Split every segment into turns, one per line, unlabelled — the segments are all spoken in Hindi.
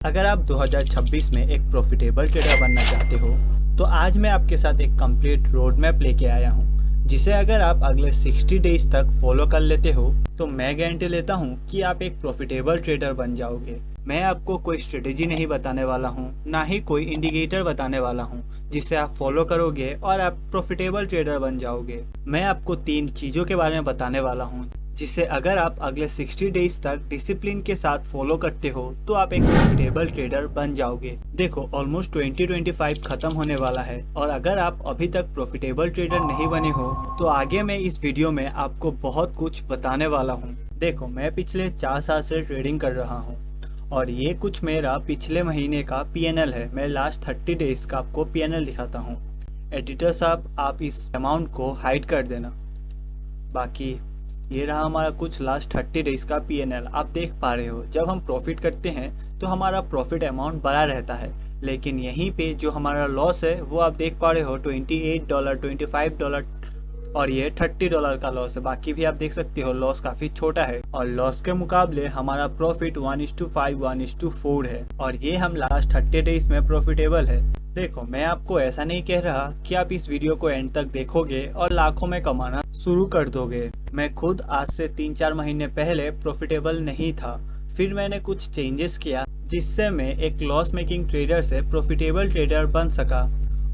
अगर आप 2026 में एक प्रॉफिटेबल ट्रेडर बनना चाहते हो तो आज मैं आपके साथ एक कंप्लीट रोड मैप लेके आया हूँ जिसे अगर आप अगले 60 डेज तक फॉलो कर लेते हो तो मैं गारंटी लेता हूँ कि आप एक प्रॉफिटेबल ट्रेडर बन जाओगे। मैं आपको कोई स्ट्रेटेजी नहीं बताने वाला हूँ, ना ही कोई इंडिकेटर बताने वाला हूँ जिसे आप फॉलो करोगे और आप प्रॉफिटेबल ट्रेडर बन जाओगे। मैं आपको 3 चीज़ों के बारे में बताने वाला हूँ जिसे अगर आप अगले 60 डेज तक डिसिप्लिन के साथ फॉलो करते हो तो आप एक प्रॉफिटेबल ट्रेडर बन जाओगे। देखो, ऑलमोस्ट 2025 खत्म होने वाला है और अगर आप अभी तक प्रॉफिटेबल ट्रेडर नहीं बने हो तो आगे मैं इस वीडियो में आपको बहुत कुछ बताने वाला हूँ। देखो, मैं पिछले 4 साल से ट्रेडिंग कर रहा हूँ और ये कुछ मेरा पिछले महीने का PNL है। मैं लास्ट 30 डेज का आपको PNL दिखाता हूँ। एडिटर साहब, आप इस अमाउंट को हाइड कर देना। बाकी ये रहा हमारा कुछ लास्ट 30 डेज का PNL। आप देख पा रहे हो, जब हम प्रॉफिट करते हैं तो हमारा प्रॉफिट अमाउंट बड़ा रहता है, लेकिन यहीं पे जो हमारा लॉस है वो आप देख पा रहे हो $28, $25 और ये $30 का लॉस है। बाकी भी आप देख सकते हो लॉस काफी छोटा है और लॉस के मुकाबले हमारा प्रॉफिट 1:5 1:4 है और ये हम लास्ट 30 डेज में प्रॉफिटेबल है। देखो, मैं आपको ऐसा नहीं कह रहा कि आप इस वीडियो को एंड तक देखोगे और लाखों में कमाना शुरू कर दोगे। मैं खुद आज से 3-4 महीने पहले प्रॉफिटेबल नहीं था, फिर मैंने कुछ चेंजेस किया जिससे मैं एक लॉस मेकिंग ट्रेडर से प्रॉफिटेबल ट्रेडर बन सका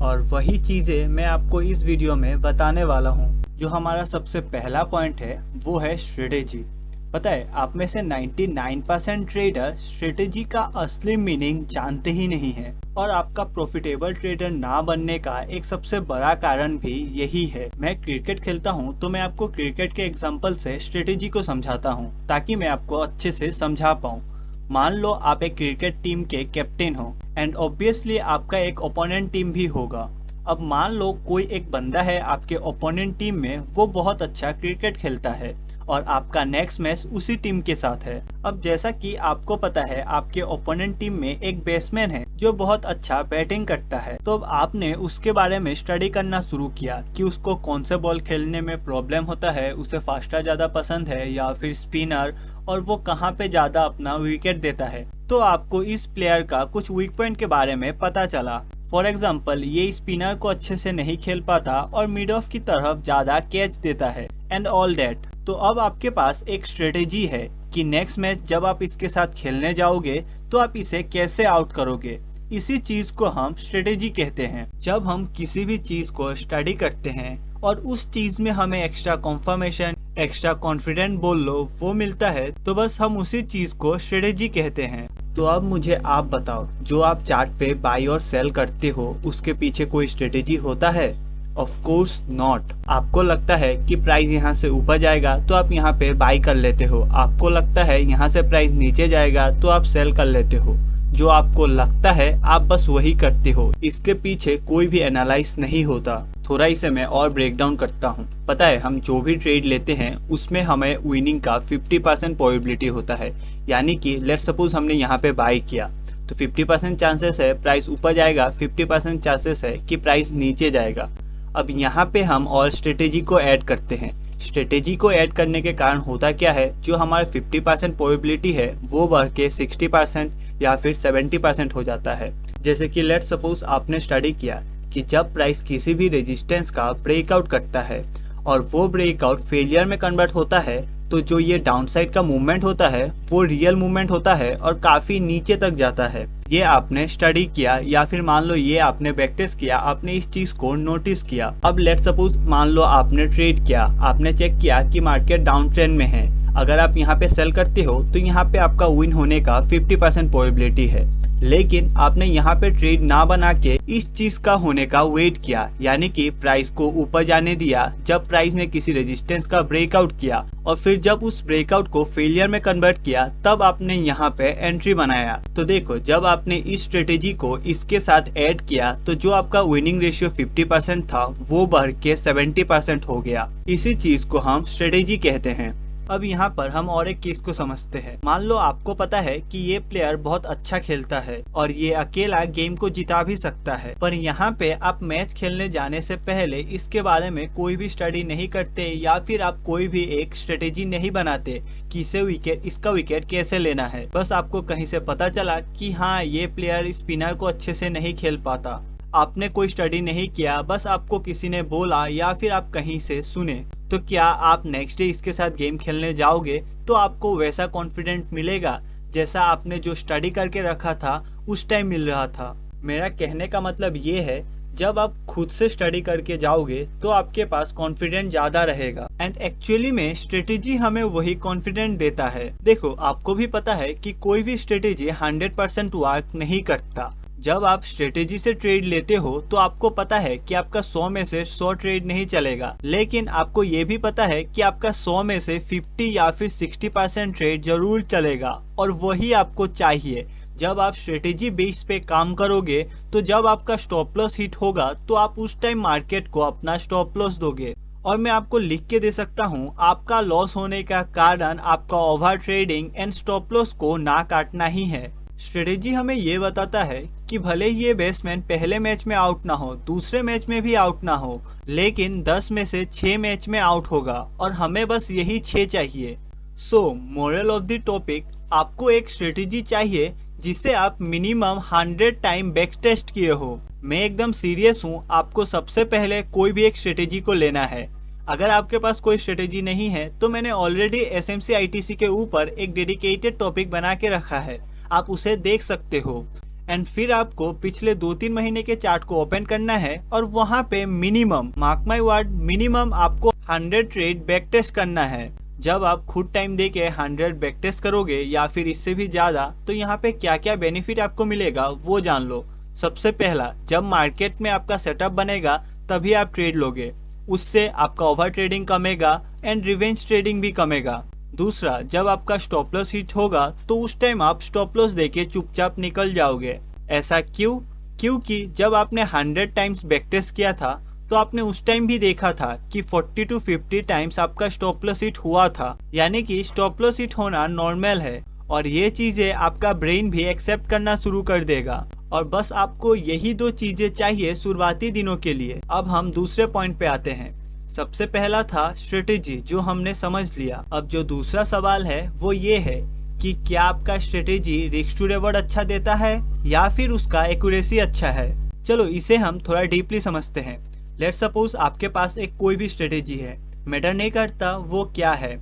और वही चीजें मैं आपको इस वीडियो में बताने वाला हूँ। जो हमारा सबसे पहला पॉइंट है वो है स्ट्रेटेजी। पता है, आप में से 99% ट्रेडर स्ट्रेटेजी का असली मीनिंग जानते ही नहीं है और आपका प्रॉफिटेबल ट्रेडर ना बनने का एक सबसे बड़ा कारण भी यही है। मैं क्रिकेट खेलता हूँ तो मैं आपको क्रिकेट के एग्जांपल से स्ट्रेटेजी को समझाता हूँ ताकि मैं आपको अच्छे से समझा पाऊँ। मान लो आप एक क्रिकेट टीम के कैप्टन हो एंड ऑब्वियसली आपका एक ओपोनेंट टीम भी होगा। अब मान लो कोई एक बंदा है आपके ओपोनेंट टीम में, वो बहुत अच्छा क्रिकेट खेलता है और आपका नेक्स्ट मैच उसी टीम के साथ है। अब जैसा कि आपको पता है आपके ओपोनेंट टीम में एक बैट्समैन है जो बहुत अच्छा बैटिंग करता है, तो अब आपने उसके बारे में स्टडी करना शुरू किया कि उसको कौन से बॉल खेलने में प्रॉब्लम होता है, उसे फास्टर ज्यादा पसंद है या फिर स्पिनर, और वो कहाँ पे ज्यादा अपना विकेट देता है। तो आपको इस प्लेयर का कुछ वीक पॉइंट के बारे में पता चला। फॉर एग्जाम्पल, ये स्पिनर को अच्छे से नहीं खेल पाता और मिड ऑफ की तरफ ज्यादा कैच देता है एंड ऑल दैट। तो अब आपके पास एक स्ट्रेटेजी है कि नेक्स्ट मैच जब आप इसके साथ खेलने जाओगे तो आप इसे कैसे आउट करोगे। इसी चीज को हम स्ट्रेटेजी कहते हैं। जब हम किसी भी चीज को स्टडी करते हैं और उस चीज में हमें एक्स्ट्रा कंफर्मेशन, एक्स्ट्रा कॉन्फिडेंट बोल लो, वो मिलता है तो बस हम उसी चीज को स्ट्रेटेजी कहते हैं। तो अब मुझे आप बताओ, जो आप चार्ट पे बाई और सेल करते हो उसके पीछे कोई स्ट्रेटेजी होता है? Of course not. आपको लगता है कि प्राइस यहाँ से ऊपर जाएगा तो आप यहाँ पे बाई कर लेते हो, आपको लगता है यहाँ से प्राइस नीचे जाएगा तो आप सेल कर लेते हो। जो आपको लगता है आप बस वही करते हो, इसके पीछे कोई भी एनालाइज नहीं होता। थोड़ा इसे मैं और ब्रेक डाउन करता हूँ। पता है, हम जो भी ट्रेड लेते हैं उसमें हमें विनिंग का 50% प्रोबेबिलिटी होता है। यानी कि लेट सपोज हमने यहाँ पे बाई किया तो 50% चांसेस है प्राइस ऊपर जाएगा, 50% चांसेस है कि प्राइस नीचे जाएगा। अब यहाँ पे हम और स्ट्रेटेजी को ऐड करते हैं। स्ट्रेटेजी को ऐड करने के कारण होता क्या है, जो हमारा 50% प्रोबेबिलिटी है वो बढ़ के 60% या फिर 70% हो जाता है। जैसे कि लेट सपोज आपने स्टडी किया कि जब प्राइस किसी भी रेजिस्टेंस का ब्रेकआउट करता है और वो ब्रेकआउट फेलियर में कन्वर्ट होता है तो जो ये डाउनसाइड का मूवमेंट होता है वो रियल मूवमेंट होता है और काफी नीचे तक जाता है। ये आपने स्टडी किया या फिर मान लो ये आपने बैक टेस्ट किया, आपने इस चीज को नोटिस किया। अब लेट सपोज मान लो आपने ट्रेड किया, आपने चेक किया कि मार्केट डाउन ट्रेंड में है। अगर आप यहाँ पे सेल करते हो तो यहाँ पे आपका विन होने का 50% प्रोबेबिलिटी है, लेकिन आपने यहाँ पे ट्रेड ना बना के इस चीज का होने का वेट किया, यानी कि प्राइस को ऊपर जाने दिया। जब प्राइस ने किसी रेजिस्टेंस का ब्रेकआउट किया और फिर जब उस ब्रेकआउट को फेलियर में कन्वर्ट किया तब आपने यहाँ पे एंट्री बनाया। तो देखो, जब आपने इस स्ट्रेटेजी को इसके साथ ऐड किया तो जो आपका विनिंग रेशियो 50% था वो बढ़ के 70% हो गया। इसी चीज को हम स्ट्रेटेजी कहते हैं। अब यहाँ पर हम और एक केस को समझते हैं। मान लो आपको पता है कि ये प्लेयर बहुत अच्छा खेलता है और ये अकेला गेम को जिता भी सकता है, पर यहाँ पे आप मैच खेलने जाने से पहले इसके बारे में कोई भी स्टडी नहीं करते या फिर आप कोई भी एक स्ट्रेटेजी नहीं बनाते कि इसका विकेट कैसे लेना है। बस आपको कहीं से पता चला कि हाँ, ये प्लेयर स्पिनर को अच्छे से नहीं खेल पाता। आपने कोई स्टडी नहीं किया, बस आपको किसी ने बोला या फिर आप कहीं से सुने, तो क्या आप नेक्स्ट डे इसके साथ गेम खेलने जाओगे तो आपको वैसा कॉन्फिडेंट मिलेगा जैसा आपने जो स्टडी करके रखा था उस टाइम मिल रहा था। मेरा कहने का मतलब ये है, जब आप खुद से स्टडी करके जाओगे तो आपके पास कॉन्फिडेंट ज्यादा रहेगा। एंड एक्चुअली में स्ट्रेटेजी हमें वही कॉन्फिडेंट देता है। देखो, आपको भी पता है कि कोई भी स्ट्रेटेजी 100% वर्क नहीं करता। जब आप स्ट्रेटेजी से ट्रेड लेते हो तो आपको पता है कि आपका 100 में से 100 ट्रेड नहीं चलेगा, लेकिन आपको ये भी पता है कि आपका 100 में से 50 या फिर 60% ट्रेड जरूर चलेगा, और वही आपको चाहिए। जब आप स्ट्रेटेजी बेस पे काम करोगे तो जब आपका स्टॉप लॉस हिट होगा तो आप उस टाइम मार्केट को अपना स्टॉप लॉस दोगे। और मैं आपको लिख के दे सकता हूँ, आपका लॉस होने का कारण आपका over trading and stop loss को ना काटना ही है। स्ट्रेटेजी हमें ये बताता है कि भले ही ये बैट्समैन पहले मैच में आउट ना हो, दूसरे मैच में भी आउट ना हो, लेकिन 10 में से 6 मैच में आउट होगा और हमें बस यही 6 चाहिए। सो मोरल ऑफ द टॉपिक, आपको एक स्ट्रेटेजी चाहिए जिसे आप मिनिमम 100 टाइम बैक टेस्ट किए हो। मैं एकदम सीरियस हूँ, आपको सबसे पहले कोई भी एक स्ट्रेटेजी को लेना है। अगर आपके पास कोई स्ट्रेटेजी नहीं है तो मैंने ऑलरेडी SMC ITC के ऊपर एक डेडिकेटेड टॉपिक बना के रखा है, आप उसे देख सकते हो। एंड फिर आपको पिछले 2-3 महीने के चार्ट को ओपन करना है और वहां पे minimum, mark my word, minimum आपको 100 ट्रेड बैक टेस्ट करना है। जब आप खुद टाइम दे के 100 बैक टेस्ट करोगे या फिर इससे भी ज्यादा, तो यहाँ पे क्या क्या बेनिफिट आपको मिलेगा वो जान लो। सबसे पहला, जब मार्केट में आपका सेटअप बनेगा तभी आप ट्रेड लोगे, उससे आपका ओवर ट्रेडिंग कमेगा एंड रिवेंज ट्रेडिंग भी कमेगा। दूसरा, जब आपका स्टॉप लॉस हिट होगा तो उस टाइम आप स्टॉप लॉस देके चुपचाप निकल जाओगे। ऐसा क्यों? क्योंकि जब आपने 100 टाइम्स बैक टेस्ट किया था तो आपने उस टाइम भी देखा था कि 40 to 50 टाइम्स आपका स्टॉप लॉस हिट हुआ था, यानी कि स्टॉप लॉस हिट होना नॉर्मल है और ये चीजें आपका ब्रेन भी एक्सेप्ट करना शुरू कर देगा। और बस आपको यही 2 चीजें चाहिए शुरुआती दिनों के लिए। अब हम दूसरे पॉइंट पे आते हैं। सबसे पहला था स्ट्रेटेजी, जो हमने समझ लिया। अब जो दूसरा सवाल है वो ये है कि क्या आपका स्ट्रेटेजी रिस्क टू रिवॉर्ड अच्छा देता है या फिर उसका एक्यूरेसी अच्छा है। चलो इसे हम थोड़ा डीपली समझते हैं। लेट्स सपोज आपके पास एक कोई भी स्ट्रेटेजी है, मैटर नहीं करता वो क्या है।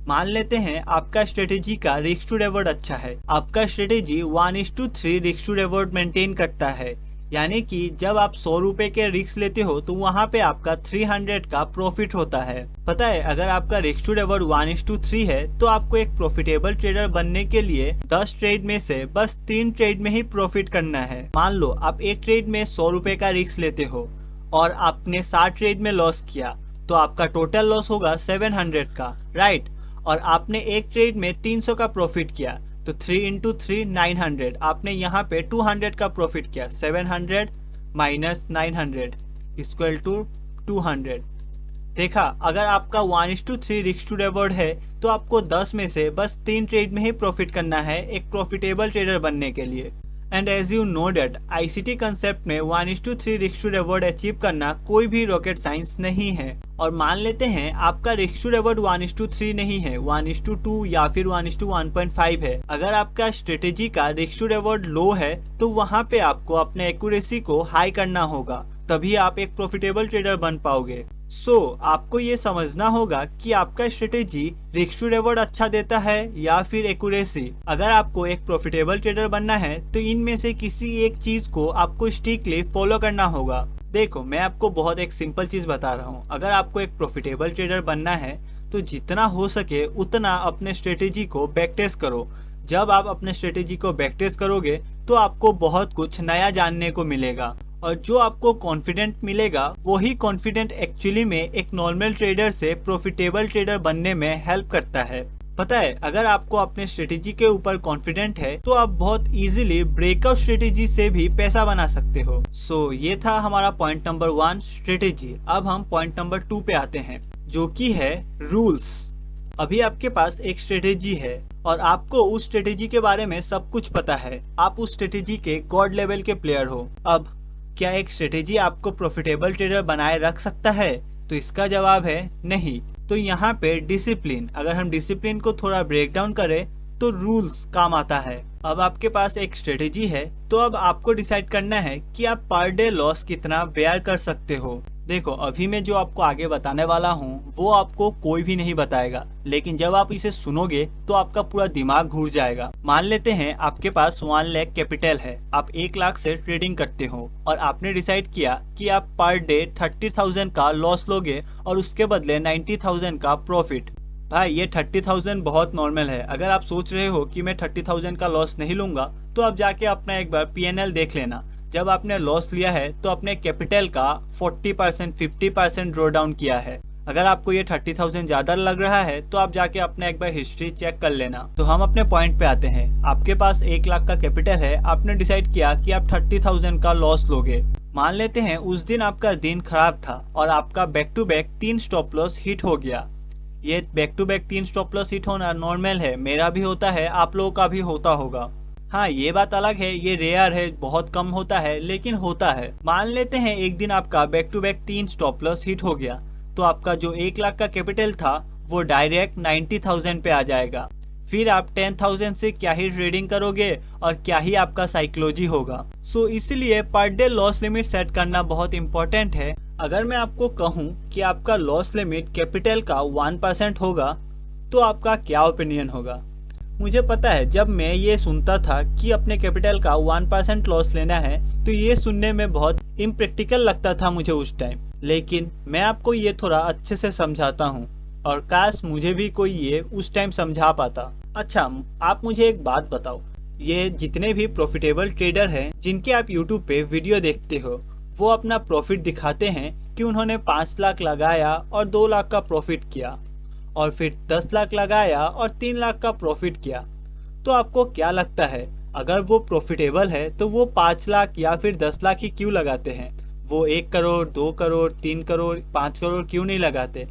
मान लेते हैं आपका स्ट्रेटेजी का रिस्क टू रिवॉर्ड अच्छा है। आपका strategy 1:3 risk to reward maintain करता है, यानी कि जब आप 100 रुपए के रिस्क लेते हो तो वहाँ पे आपका 300 का प्रॉफिट होता है। पता है, अगर आपका रिस्क टू रिवॉर्ड 1:3 है तो आपको एक प्रॉफिटेबल ट्रेडर बनने के लिए 10 ट्रेड में से बस 3 ट्रेड में ही प्रॉफिट करना है। मान लो आप एक ट्रेड में 100 रुपए का रिस्क लेते हो और आपने 60 ट्रेड में लॉस किया, तो आपका टोटल लॉस होगा 700 का, राइट। और आपने एक ट्रेड में 300 का प्रॉफिट किया, तो 3 × 3 900, आपने यहाँ पे 200 का प्रॉफिट किया। 700 माइनस 900 इक्वल टू 200। देखा, अगर आपका 1:3 रिस्क टू रिवॉर्ड है तो आपको 10 में से बस 3 ट्रेड में ही प्रॉफिट करना है एक प्रॉफिटेबल ट्रेडर बनने के लिए। And as you know that ICT concept में 1:3 रिस्क टू रिवॉर्ड अचीव करना कोई भी रॉकेट साइंस नहीं है। और मान लेते हैं आपका रिस्क टू रिवॉर्ड 1:3 नहीं है, 1:2 या फिर 1:1.5 है। अगर आपका स्ट्रेटेजी का रिस्क टू रिवॉर्ड लो है तो वहाँ पे आपको अपने एक्यूरेसी को हाई करना होगा, तभी आप एक प्रॉफिटेबल ट्रेडर बन पाओगे। आपको ये समझना होगा कि आपका स्ट्रेटेजी रिस्क टू रिवॉर्ड अच्छा देता है या फिर एक्यूरेसी। अगर आपको एक प्रॉफिटेबल ट्रेडर बनना है तो इनमें से किसी एक चीज को आपको स्ट्रिक्टली फॉलो करना होगा। देखो, मैं आपको बहुत एक सिंपल चीज बता रहा हूँ। अगर आपको एक प्रॉफिटेबल ट्रेडर बनना है तो जितना हो सके उतना अपने स्ट्रेटेजी को बैक टेस्ट करो। जब आप अपने स्ट्रेटेजी को बैक टेस्ट करोगे तो आपको बहुत कुछ नया जानने को मिलेगा, और जो आपको कॉन्फिडेंट मिलेगा वही कॉन्फिडेंट एक्चुअली में एक नॉर्मल ट्रेडर से प्रॉफिटेबल ट्रेडर बनने में हेल्प करता है। पता है, अगर आपको अपने स्ट्रेटेजी के ऊपर कॉन्फिडेंट है तो आप बहुत इजीली ब्रेकआउट स्ट्रेटेजी से भी पैसा बना सकते हो। ये था हमारा पॉइंट नंबर 1, स्ट्रेटेजी। अब हम पॉइंट नंबर 2 पे आते हैं, जो कि है रूल्स। अभी आपके पास एक स्ट्रेटेजी है और आपको उस स्ट्रेटेजी के बारे में सब कुछ पता है। आप उस स्ट्रेटेजी के गॉड लेवल के प्लेयर हो। अब क्या एक स्ट्रेटेजी आपको प्रॉफिटेबल ट्रेडर बनाए रख सकता है? तो इसका जवाब है नहीं। तो यहाँ पे डिसिप्लिन, अगर हम डिसिप्लिन को थोड़ा ब्रेक डाउन करें तो रूल्स काम आता है। अब आपके पास एक स्ट्रेटेजी है, तो अब आपको डिसाइड करना है कि आप पर डे लॉस कितना बेयर कर सकते हो। देखो, अभी मैं जो आपको आगे बताने वाला हूँ वो आपको कोई भी नहीं बताएगा, लेकिन जब आप इसे सुनोगे तो आपका पूरा दिमाग घूर जाएगा। मान लेते हैं आपके पास 1 लाख कैपिटल है, आप 1 लाख से ट्रेडिंग करते हो और आपने डिसाइड किया कि आप पर डे 30,000 का लॉस लोगे और उसके बदले 90,000 का प्रॉफिट। भाई, ये 30,000 बहुत नॉर्मल है। अगर आप सोच रहे हो कि मैं 30,000 का लॉस नहीं लूंगा, तो आप जाके अपना एक बार PNL देख लेना। जब आपने लॉस लिया है तो अपने कैपिटल का 40% 50% ड्रॉ डाउन किया है। अगर आपको ये 30,000 ज्यादा लग रहा है तो आप जाके अपना एक बार हिस्ट्री चेक कर लेना। तो हम अपने पॉइंट पे आते हैं। आपके पास 1 लाख का कैपिटल है, आपने डिसाइड किया कि आप 30,000 का लॉस लोगे। मान लेते हैं उस दिन आपका दिन खराब था और आपका back to back 3 stop loss hit हो गया। ये back to back 3 stop loss hit होना नॉर्मल है, मेरा भी होता है, आप लोगों का भी होता होगा। हाँ, ये बात अलग है, ये रेयर है, बहुत कम होता है, लेकिन होता है। मान लेते हैं एक दिन आपका back to back 3 stop loss hit हो गया, तो आपका जो 1 लाख का कैपिटल था वो डायरेक्ट 90,000 पे आ जाएगा। फिर आप 10,000 से क्या ही ट्रेडिंग करोगे और क्या ही आपका साइकोलॉजी होगा। सो इसलिए per day loss limit set करना बहुत इंपॉर्टेंट है। अगर मैं आपको कहूँ कि आपका लॉस लिमिट कैपिटल का 1% होगा, तो आपका क्या ओपिनियन होगा? मुझे पता है, जब मैं ये सुनता था कि अपने कैपिटल का 1% लॉस लेना है, तो ये सुनने में बहुत इम्प्रैक्टिकल लगता था मुझे उस टाइम। लेकिन मैं आपको ये थोड़ा अच्छे से समझाता हूँ और काश मुझे भी कोई ये उस टाइम समझा पाता। अच्छा, आप मुझे एक बात बताओ, ये जितने भी प्रॉफिटेबल ट्रेडर हैं जिनके आप यूट्यूब पे वीडियो देखते हो, वो अपना प्रॉफिट दिखाते हैं कि उन्होंने 5 लाख लगाया और 2 लाख का प्रॉफिट किया, और फिर 10 लाख लगाया और 3 लाख का प्रॉफिट किया। तो आपको क्या लगता है, अगर वो प्रॉफिटेबल है तो वो 5 लाख या फिर 10 लाख ही क्यों लगाते हैं? वो 1 करोड़, 2 करोड़, 3 करोड़, 5 करोड़ क्यों नहीं लगाते?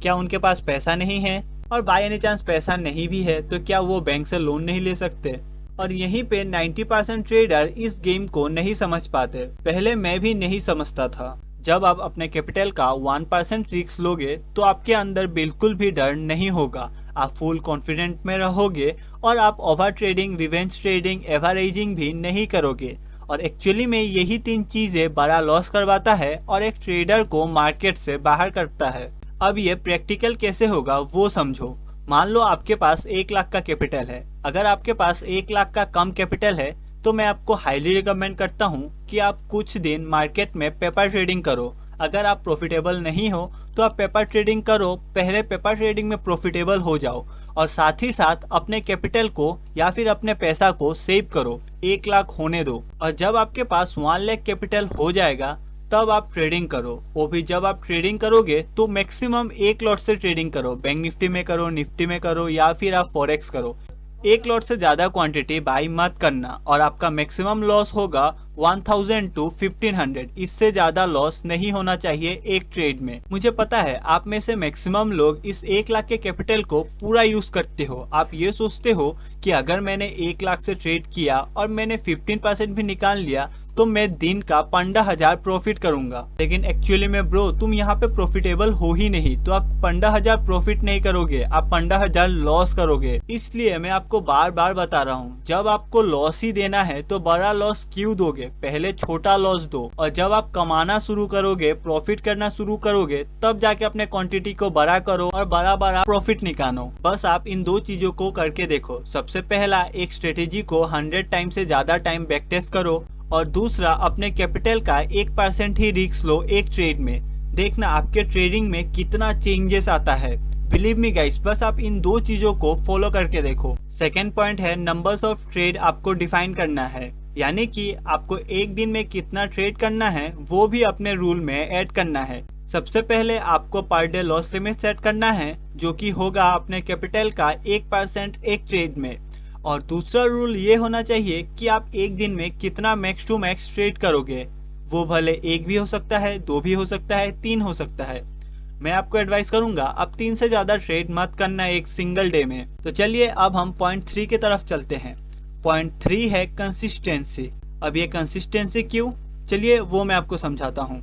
क्या उनके पास पैसा नहीं है? और बाय एनी चांस पैसा नहीं भी है तो क्या वो बैंक से लोन नहीं ले सकते? और यहीं पे 90% ट्रेडर इस गेम को नहीं समझ पाते। पहले मैं भी नहीं समझता था। जब आप अपने कैपिटल का 1% रिस्क लोगे तो आपके अंदर बिल्कुल भी डर नहीं होगा, आप फुल कॉन्फिडेंट में रहोगे और आप over trading, revenge trading, averaging भी नहीं करोगे। और एक्चुअली में यही 3 चीजें बड़ा लॉस करवाता है और एक ट्रेडर को मार्केट से बाहर करता है। अब ये प्रैक्टिकल कैसे होगा वो समझो। मान लो आपके पास 1 लाख का कैपिटल है। अगर आपके पास 1 लाख का कम कैपिटल है तो मैं आपको हाईली रिकमेंड करता हूँ कि आप कुछ दिन मार्केट में पेपर ट्रेडिंग करो। अगर आप प्रॉफिटेबल नहीं हो तो आप पेपर ट्रेडिंग करो, पहले पेपर ट्रेडिंग में प्रॉफिटेबल हो जाओ और साथ ही साथ अपने कैपिटल को या फिर अपने पैसा को सेव करो। 1 लाख होने दो और जब आपके पास 1 लाख कैपिटल हो जाएगा तब आप ट्रेडिंग करो। वो भी जब आप ट्रेडिंग करोगे तो मैक्सिमम 1 लॉट से ट्रेडिंग करो। बैंक निफ्टी में करो, निफ्टी में करो या फिर आप फॉरेक्स करो। 1 लॉट से ज्यादा क्वांटिटी बाई मत करना और आपका मैक्सिमम लॉस होगा 1000 to 1500। इससे ज्यादा लॉस नहीं होना चाहिए एक ट्रेड में। मुझे पता है आप में से मैक्सिमम लोग इस 1 लाख के कैपिटल को पूरा यूज करते हो। आप ये सोचते हो कि अगर मैंने 1 लाख से ट्रेड किया और मैंने 15% भी निकाल लिया तो मैं दिन का 15,000 प्रॉफिट करूंगा। लेकिन एक्चुअली में ब्रो, तुम यहाँ पे प्रॉफिटेबल हो ही नहीं, तो आप 15,000 प्रॉफिट नहीं करोगे, आप 15,000 लॉस करोगे। इसलिए मैं आपको बार बार बता रहा हूँ, जब आपको लॉस ही देना है तो बड़ा लॉस क्यों दोगे? पहले छोटा लॉस दो और जब आप कमाना शुरू करोगे, प्रॉफिट करना शुरू करोगे, तब जाके अपने क्वांटिटी को बड़ा करो और बड़ा बड़ा प्रॉफिट निकालो। बस आप इन 2 चीजों को करके देखो। सबसे पहला, एक स्ट्रेटेजी को 100 टाइम से ज्यादा टाइम बैक टेस्ट करो और दूसरा, अपने कैपिटल का 1% ही रिस्क लो एक ट्रेड में। देखना आपके ट्रेडिंग में कितना चेंजेस आता है। बिलीव मी गाइस, बस आप इन 2 चीजों को फॉलो करके देखो। सेकेंड पॉइंट है, नंबर्स ऑफ ट्रेड आपको डिफाइन करना है, यानी कि आपको एक दिन में कितना ट्रेड करना है वो भी अपने रूल में ऐड करना है। सबसे पहले आपको per day loss limit set करना है, जो कि होगा अपने कैपिटल का 1% एक ट्रेड में। और दूसरा रूल ये होना चाहिए कि आप एक दिन में कितना मैक्स टू मैक्स ट्रेड करोगे। वो भले 1 भी हो सकता है, 2 भी हो सकता है, 3 हो सकता है। मैं आपको एडवाइस करूंगा आप 3 से ज्यादा ट्रेड मत करना एक सिंगल डे में। तो चलिए अब हम पॉइंट 3 की तरफ चलते हैं। पॉइंट 3 है कंसिस्टेंसी। अब ये कंसिस्टेंसी क्यों, चलिए वो मैं आपको समझाता हूँ।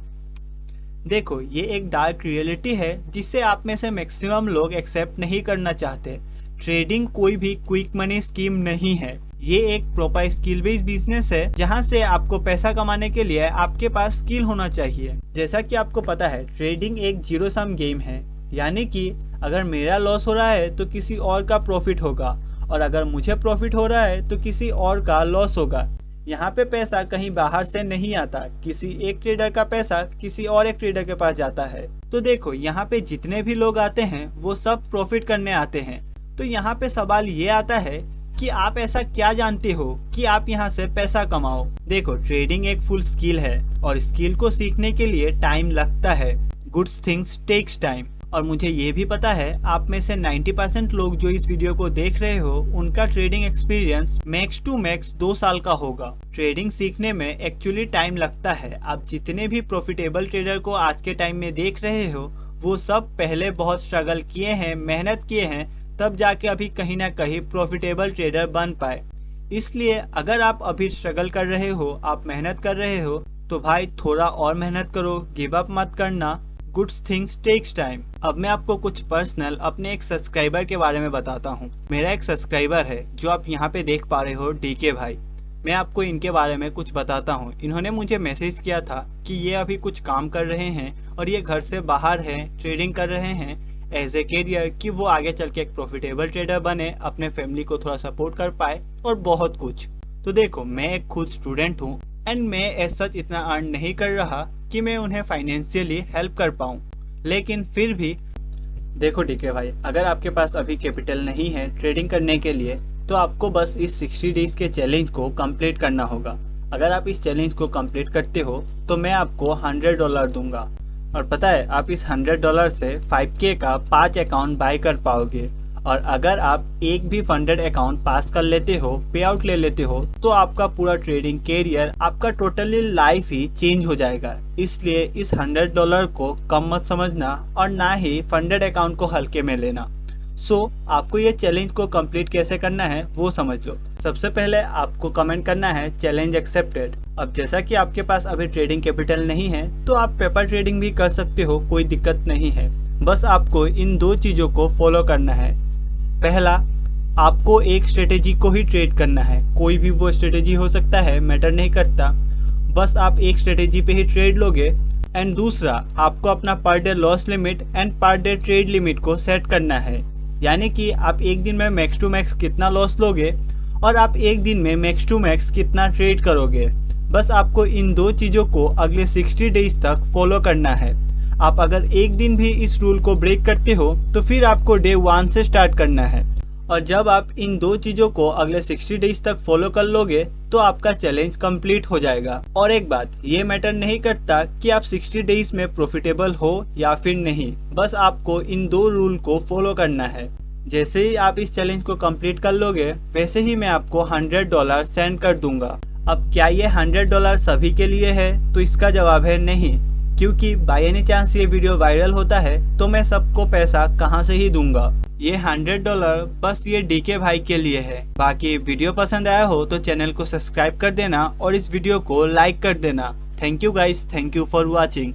देखो, ये एक डार्क रियलिटी है जिसे आप में से मैक्सिमम लोग एक्सेप्ट नहीं करना चाहते। ट्रेडिंग कोई भी क्विक मनी स्कीम नहीं है, ये एक प्रॉपर स्किल बेस्ड बिजनेस है जहाँ से आपको पैसा कमाने के लिए आपके पास स्किल होना चाहिए। जैसा कि आपको पता है, ट्रेडिंग एक जीरो सम गेम है, यानी कि अगर मेरा लॉस हो रहा है तो किसी और का प्रॉफिट होगा, और अगर मुझे प्रॉफिट हो रहा है तो किसी और का लॉस होगा। यहाँ पे पैसा कहीं बाहर से नहीं आता, किसी एक ट्रेडर का पैसा किसी और एक ट्रेडर के पास जाता है। तो देखो, यहाँ पे जितने भी लोग आते हैं वो सब प्रॉफिट करने आते हैं। तो यहाँ पे सवाल ये आता है कि आप ऐसा क्या जानते हो कि आप यहाँ से पैसा कमाओ। देखो, ट्रेडिंग एक फुल स्किल है और स्किल को सीखने के लिए टाइम लगता है। Good things takes time. और मुझे ये भी पता है आप में से 90% लोग जो इस वीडियो को देख रहे हो उनका trading experience max to max 2 साल का होगा। ट्रेडिंग सीखने में एक्चुअली टाइम लगता है। आप जितने भी प्रॉफिटेबल ट्रेडर को आज के टाइम में देख रहे हो वो सब पहले बहुत स्ट्रगल किए हैं, मेहनत किए हैं, तब जाके अभी कहीं ना कहीं प्रॉफिटेबल ट्रेडर बन पाए। इसलिए अगर आप अभी स्ट्रगल कर रहे हो, आप मेहनत कर रहे हो, तो भाई थोड़ा और मेहनत करो, गिव अप मत करना। Good things takes time. अब मैं आपको कुछ पर्सनल अपने एक सब्सक्राइबर के बारे में बताता हूँ। मेरा एक सब्सक्राइबर है जो आप यहाँ पे देख पा रहे हो, डीके भाई। मैं आपको इनके बारे में कुछ बताता हूँ। इन्होंने मुझे मैसेज किया था कि ये अभी कुछ काम कर रहे हैं और ये घर से बाहर हैं, ट्रेडिंग कर रहे हैं एज ए कैरियर, कि वो आगे चल के एक प्रॉफिटेबल ट्रेडर बने, अपने फैमिली को थोड़ा सपोर्ट कर पाए और बहुत कुछ। तो देखो, मैं एक खुद स्टूडेंट हूँ एंड मैं एज सच इतना अर्न नहीं कर रहा कि मैं उन्हें फाइनेंशियली हेल्प कर पाऊँ, लेकिन फिर भी देखो डीके भाई, अगर आपके पास अभी कैपिटल नहीं है ट्रेडिंग करने के लिए तो आपको बस इस 60 डेज के चैलेंज को कंप्लीट करना होगा। अगर आप इस चैलेंज को कंप्लीट करते हो तो मैं आपको $100 दूंगा, और पता है आप इस $100 से 5K का 5 अकाउंट बाय कर पाओगे। और अगर आप एक भी फंडेड अकाउंट पास कर लेते हो, पे आउट ले लेते हो, तो आपका पूरा ट्रेडिंग कैरियर, आपका टोटली लाइफ ही चेंज हो जाएगा। इसलिए इस $100 को कम मत समझना और ना ही फंडेड अकाउंट को हल्के में लेना। आपको ये चैलेंज को कंप्लीट कैसे करना है वो समझ लो। सबसे पहले आपको कमेंट करना है चैलेंज एक्सेप्टेड। अब जैसा कि आपके पास अभी ट्रेडिंग कैपिटल नहीं है तो आप पेपर ट्रेडिंग भी कर सकते हो, कोई दिक्कत नहीं है। बस आपको इन 2 चीज़ों को फॉलो करना है। पहला, आपको एक स्ट्रेटेजी को ही ट्रेड करना है, कोई भी वो स्ट्रेटेजी हो सकता है, मैटर नहीं करता, बस आप एक स्ट्रेटेजी पे ही ट्रेड लोगे। एंड दूसरा, आपको अपना per day loss limit and per day trade limit को सेट करना है, यानी कि आप एक दिन में मैक्स टू मैक्स कितना लॉस लोगे और आप एक दिन में मैक्स टू मैक्स कितना ट्रेड करोगे। बस आपको इन 2 चीज़ों को अगले 60 डेज तक फॉलो करना है। आप अगर एक दिन भी इस रूल को ब्रेक करते हो तो फिर आपको डे 1 से स्टार्ट करना है, और जब आप इन 2 चीज़ों को अगले 60 डेज तक फॉलो कर लोगे तो आपका चैलेंज कंप्लीट हो जाएगा। और एक बात, ये मैटर नहीं करता कि आप 60 डेज में प्रॉफिटेबल हो या फिर नहीं, बस आपको इन 2 रूल को फॉलो करना है। जैसे ही आप इस चैलेंज को कंप्लीट कर लोगे वैसे ही मैं आपको $100 सेंड कर दूंगा। अब क्या ये $100 सभी के लिए है, तो इसका जवाब है नहीं, क्योंकि बाय एनी चांस ये वीडियो वायरल होता है तो मैं सबको पैसा कहाँ से ही दूंगा। ये $100 बस ये डीके भाई के लिए है। बाकी वीडियो पसंद आया हो तो चैनल को सब्सक्राइब कर देना और इस वीडियो को लाइक कर देना। Thank you guys, thank you for watching.